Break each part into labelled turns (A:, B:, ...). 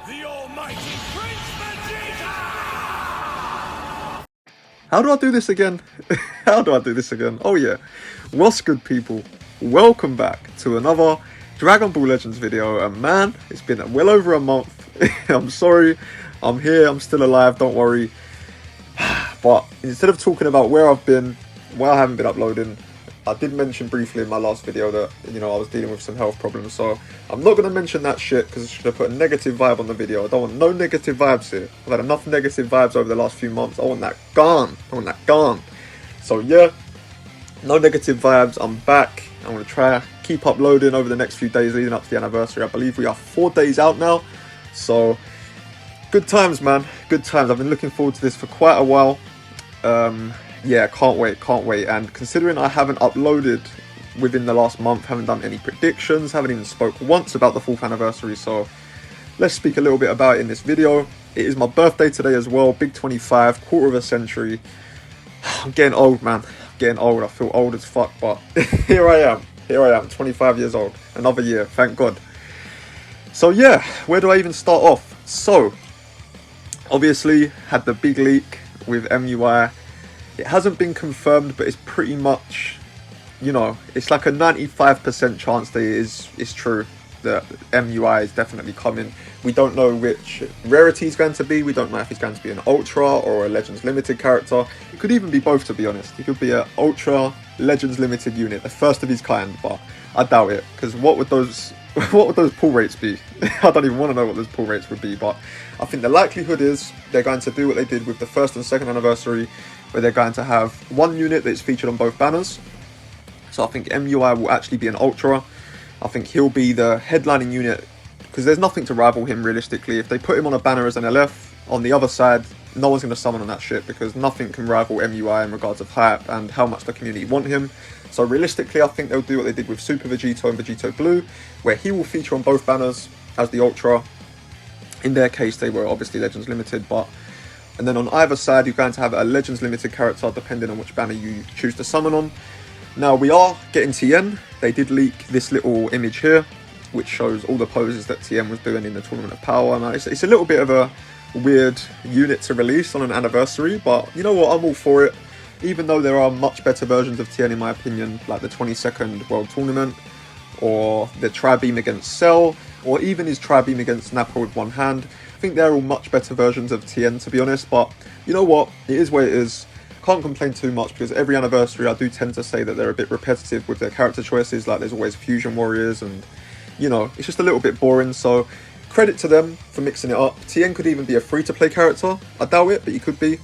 A: The almighty Prince Vegeta!
B: How do I do this again? How do I do this again? Oh yeah. What's good, people? Welcome back to another Dragon Ball Legends video. And man, it's been well over a month. I'm sorry. I'm here. I'm still alive. Don't worry. But instead of talking about where I've been, why I haven't been uploading, I did mention briefly in my last video that, I was dealing with some health problems. So I'm not going to mention that shit because it's going to put a negative vibe on the video. I don't want no negative vibes here. I've had enough negative vibes over the last few months. I want that gone. I want that gone. So yeah, no negative vibes. I'm back. I'm going to try keep uploading over the next few days leading up to the anniversary. I believe we are 4 days out now. So good times, man. Good times. I've been looking forward to this for quite a while. Yeah, can't wait. And considering I haven't uploaded within the last month, haven't done any predictions, haven't even spoke once about the 4th anniversary, so let's speak a little bit about it in this video. It is my birthday today as well, big 25, quarter of a century. I'm getting old, man. I'm getting old. I feel old as fuck, but here I am, 25 years old. Another year, thank God. So yeah, where do I even start off? So, obviously, had the big leak with MUI. It hasn't been confirmed, but it's pretty much, it's like a 95% chance that it's true that MUI is definitely coming. We don't know which rarity he's going to be. We don't know if he's going to be an Ultra or a Legends Limited character. It could even be both, to be honest. He could be an Ultra Legends Limited unit, the first of his kind, but I doubt it, because what would those pull rates be? I don't even want to know what those pull rates would be, but I think the likelihood is they're going to do what they did with the 1st and 2nd anniversary, where they're going to have one unit that's featured on both banners. So I think MUI will actually be an Ultra. I think he'll be the headlining unit, because there's nothing to rival him realistically. If they put him on a banner as an LF, on the other side, no one's going to summon on that shit, because nothing can rival MUI in regards of hype and how much the community want him. So realistically, I think they'll do what they did with Super Vegito and Vegito Blue, where he will feature on both banners as the Ultra. In their case, they were obviously Legends Limited, and then on either side, you're going to have a Legends Limited character, depending on which banner you choose to summon on. Now, we are getting TN. They did leak this little image here, which shows all the poses that TN was doing in the Tournament of Power. Now, it's a little bit of a weird unit to release on an anniversary, but you know what? I'm all for it. Even though there are much better versions of TN, in my opinion, like the 22nd World Tournament, or the Tri-Beam against Cell, or even his Tri-Beam against Nappa with one hand. I think they're all much better versions of TN, to be honest, but you know what? It is what it is. Can't complain too much, because every anniversary I do tend to say that they're a bit repetitive with their character choices, like there's always Fusion Warriors, and it's just a little bit boring. So credit to them for mixing it up. TN could even be a free-to-play character. I doubt it, but he could be.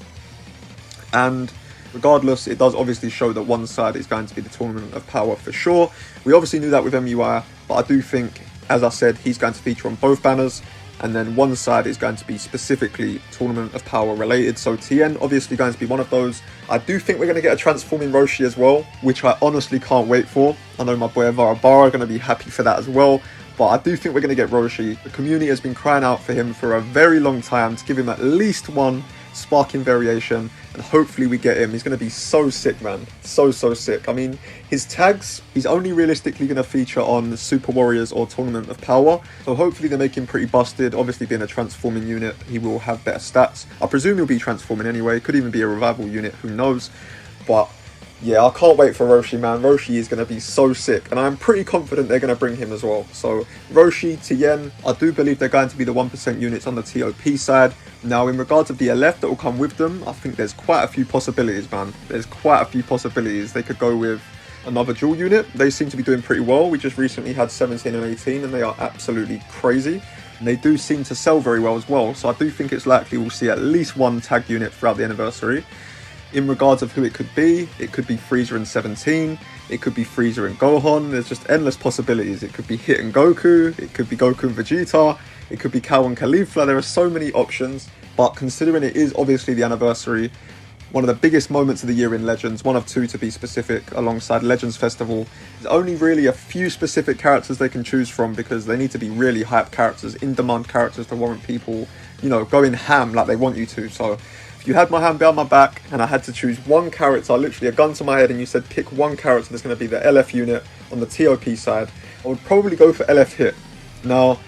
B: And regardless, it does obviously show that one side is going to be the Tournament of Power for sure. We obviously knew that with MUI, but I do think, as I said, he's going to feature on both banners, and then one side is going to be specifically Tournament of Power related. So TN obviously going to be one of those. I do think we're going to get a transforming Roshi as well, which I honestly can't wait for. I know my boy Avarabara are going to be happy for that as well, but I do think we're going to get Roshi. The community has been crying out for him for a very long time to give him at least one sparking variation, and hopefully we get him. He's going to be so sick, man. So sick. I mean, his tags, he's only realistically going to feature on Super Warriors or Tournament of Power, so hopefully they make him pretty busted. Obviously, being a transforming unit, he will have better stats. I presume he'll be transforming anyway. Could even be a revival unit, who knows. But yeah, I can't wait for Roshi, man. Roshi is going to be so sick, and I'm pretty confident they're going to bring him as well. So Roshi, TN, I do believe they're going to be the 1% units on the TOP side. Now, in regards of the LF that will come with them, I think there's quite a few possibilities, man. There's quite a few possibilities. They could go with another dual unit. They seem to be doing pretty well. We just recently had 17 and 18, and they are absolutely crazy. And they do seem to sell very well as well. So I do think it's likely we'll see at least one tag unit throughout the anniversary. In regards of who it could be Frieza and 17, it could be Frieza and Gohan. There's just endless possibilities. It could be Hit and Goku, it could be Goku and Vegeta, it could be Cal and Caulifla. There are so many options, but considering it is obviously the anniversary, one of the biggest moments of the year in Legends, one of two to be specific, alongside Legends Festival, there's only really a few specific characters they can choose from, because they need to be really hype characters, in-demand characters to warrant people, going ham like they want you to. So if you had my hand behind my back and I had to choose one character, literally a gun to my head, and you said pick one character that's going to be the LF unit on the TOP side, I would probably go for LF Hit. Now,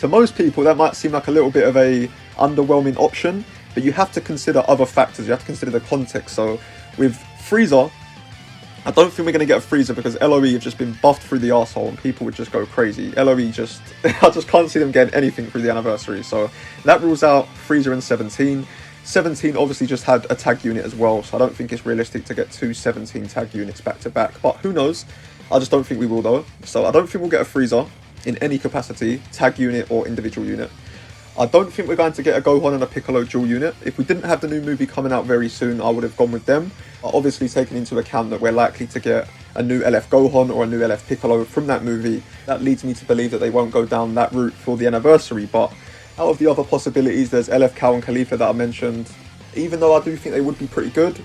B: To most people, that might seem like a little bit of a underwhelming option, but you have to consider other factors. You have to consider the context. So with Frieza, I don't think we're going to get a Frieza because LOE have just been buffed through the arsehole and people would just go crazy. LOE just, I just can't see them getting anything through the anniversary. So that rules out Frieza and 17. 17 obviously just had a tag unit as well, so I don't think it's realistic to get two 17 tag units back to back, but who knows. I just don't think we will though. So I don't think we'll get a Frieza in any capacity, tag unit or individual unit. I don't think we're going to get a Gohan and a Piccolo dual unit. If we didn't have the new movie coming out very soon, I would have gone with them. But obviously taking into account that we're likely to get a new LF Gohan or a new LF Piccolo from that movie, that leads me to believe that they won't go down that route for the anniversary. But out of the other possibilities, there's LF Cow and Khalifa that I mentioned. Even though I do think they would be pretty good,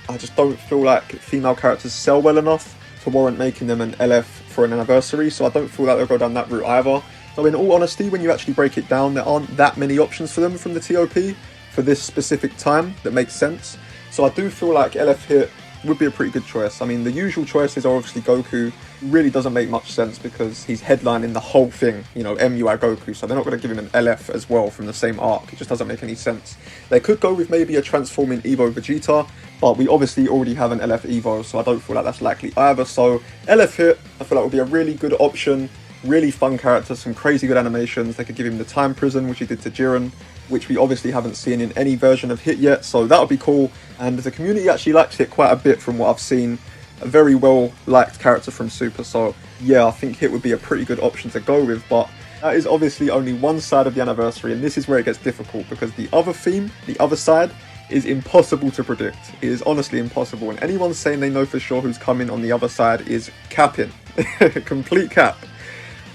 B: I just don't feel like female characters sell well enough to warrant making them an LF for an anniversary, so I don't feel like they'll go down that route either. So in all honesty, when you actually break it down, there aren't that many options for them from the TOP for this specific time that makes sense. So I do feel like LF Hit would be a pretty good choice. I mean, the usual choices are obviously Goku. Really doesn't make much sense because he's headlining the whole thing, you know, MUI Goku, so they're not going to give him an LF as well from the same arc. It just doesn't make any sense. They could go with maybe a transforming Evo Vegeta, but we obviously already have an LF Evo, so I don't feel like that's likely either. So LF Hit, I feel like would be a really good option. Really fun character, some crazy good animations. They could give him the time prison, which he did to Jiren, which we obviously haven't seen in any version of Hit yet, so that would be cool. And the community actually likes Hit quite a bit from what I've seen. A very well liked character from Super, so yeah, I think Hit would be a pretty good option to go with. But that is obviously only one side of the anniversary, and this is where it gets difficult because the other theme, the other side, is impossible to predict. It is honestly impossible, and anyone saying they know for sure who's coming on the other side is capping. Complete cap.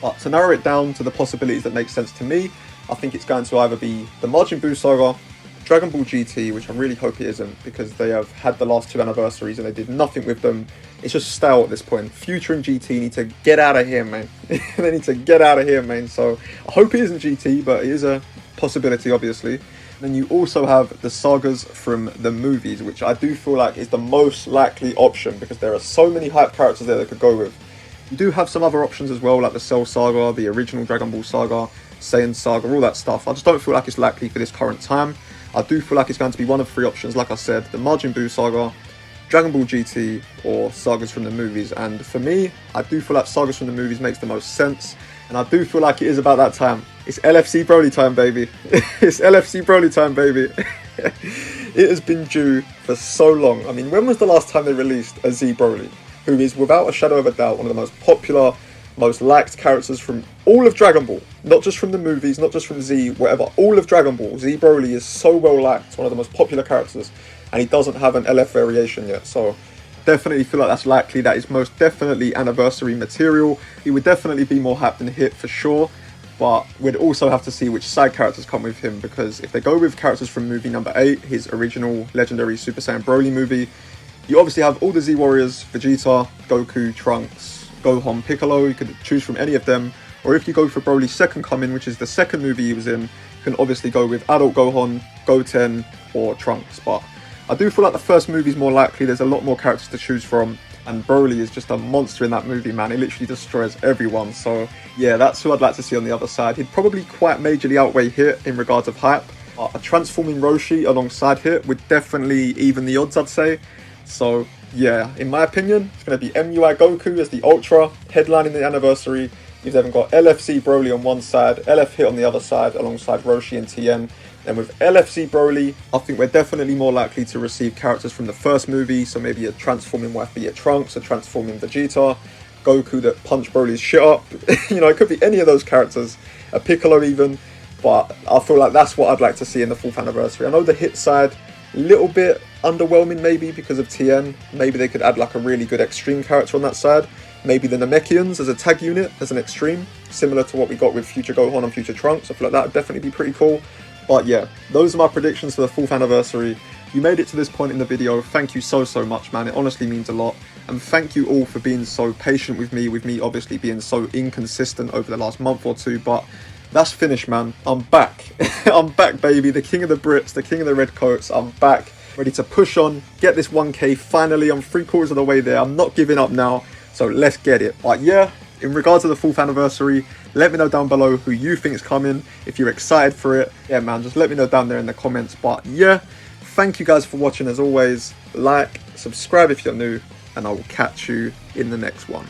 B: But to narrow it down to the possibilities that make sense to me, I think it's going to either be the Majin Buu saga, Dragon Ball GT, which I really hope it isn't, because they have had the last two anniversaries and they did nothing with them. It's just stale at this point. Future and GT need to get out of here, man. They need to get out of here, man. So I hope it isn't GT, but it is a possibility, obviously. Then you also have the sagas from the movies, which I do feel like is the most likely option because there are so many hype characters there that could go with. You do have some other options as well, like the Cell Saga, the original Dragon Ball Saga, Saiyan Saga, all that stuff. I just don't feel like it's likely for this current time. I do feel like it's going to be one of three options, like I said, the Majin Buu Saga, Dragon Ball GT, or sagas from the movies. And for me, I do feel like sagas from the movies makes the most sense. And I do feel like it is about that time. It's LFC Broly time, baby. It's LFC Broly time, baby. It has been due for so long. I mean, when was the last time they released a Z Broly? Who is, without a shadow of a doubt, one of the most popular, most liked characters from all of Dragon Ball. Not just from the movies, not just from Z, whatever. All of Dragon Ball. Z Broly is so well liked, one of the most popular characters. And he doesn't have an LF variation yet, so definitely feel like that's likely. That is most definitely anniversary material. He would definitely be more hyped than Hit for sure. But we'd also have to see which side characters come with him, because if they go with characters from movie number 8, his original legendary Super Saiyan Broly movie, you obviously have all the Z Warriors, Vegeta, Goku, Trunks, Gohan, Piccolo. You could choose from any of them. Or if you go for Broly's second coming, which is the second movie he was in, you can obviously go with adult Gohan, Goten, or Trunks. But I do feel like the first movie is more likely. There's a lot more characters to choose from. And Broly is just a monster in that movie, man. He literally destroys everyone. So yeah, that's who I'd like to see on the other side. He'd probably quite majorly outweigh Hit in regards of hype. But a transforming Roshi alongside Hit would definitely even the odds, I'd say. So yeah, in my opinion, it's going to be MUI Goku as the Ultra, headlining the anniversary. You've then got LFC Broly on one side, LF Hit on the other side, alongside Roshi and Tien. Then with LFC Broly, I think we're definitely more likely to receive characters from the first movie, so maybe a transforming wife be a Trunks, a transforming Vegeta, Goku that punched Broly's shit up. You know, it could be any of those characters, a Piccolo even, but I feel like that's what I'd like to see in the 4th anniversary. I know the Hit side, a little bit underwhelming maybe because of Tien. Maybe they could add like a really good extreme character on that side. Maybe the Namekians as a tag unit, as an extreme, similar to what we got with Future Gohan and Future Trunks. I feel like that would definitely be pretty cool. But yeah, those are my predictions for the 4th anniversary. If you made it to this point in the video, thank you so much, man. It honestly means a lot. And thank you all for being so patient with me obviously being so inconsistent over the last month or two. But that's finished, man. I'm back. I'm back, baby. The king of the Brits, the king of the red coats. I'm back, ready to push on, get this 1K. Finally, I'm 3/4 of the way there. I'm not giving up now. So let's get it. But yeah, In regards to the 4th anniversary, let me know down below who you think is coming, if you're excited for it. Yeah, man, just let me know down there in the comments. But yeah, thank you guys for watching as always. Like, subscribe if you're new, and I will catch you in the next one.